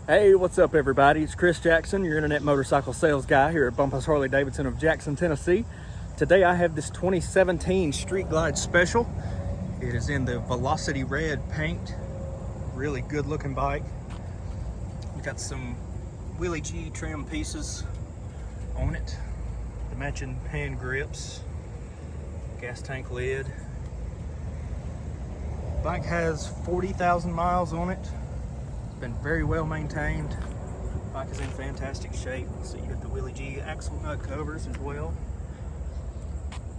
Hey, what's up everybody? It's Chris Jackson, your internet motorcycle sales guy here at Bumpus Harley-Davidson of Jackson, Tennessee. Today I have this 2017 Street Glide Special. It is in the Velocity Red paint. Really good looking bike. We got some Willie G trim pieces on it. The matching hand grips, gas tank lid. Bike has 40,000 miles on it. Been very well maintained. Bike is in fantastic shape. So you got the Willie G axle nut covers as well.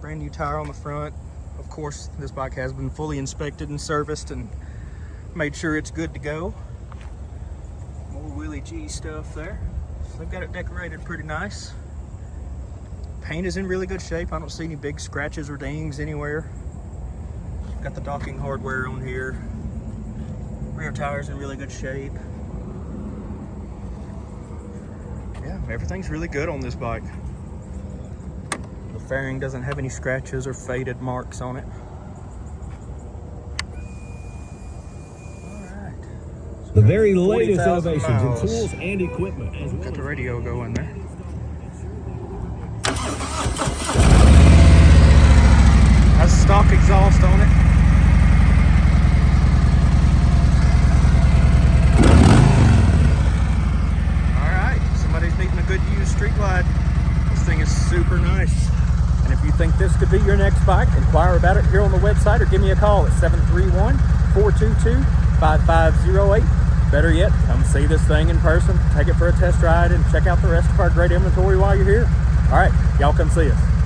Brand new tire on the front. Of course, this bike has been fully inspected and serviced and made sure it's good to go. More Willie G stuff there. So they've got it decorated pretty nice. Paint is in really good shape. I don't see any big scratches or dings anywhere. Got the docking hardware on here. Rear tire's in really good shape. Yeah, everything's really good on this bike. The fairing doesn't have any scratches or faded marks on it. Alright. The very latest 40,000 innovations in miles. tools and equipment. As well Got the radio going there. Has stock exhaust on it. Needing a good used Street Glide. This thing is super nice. And if you think this could be your next bike, inquire about it here on the website or give me a call at 731-422-5508. Better yet, come see this thing in person, take it for a test ride, and check out the rest of our great inventory while you're here. All right, y'all come see us.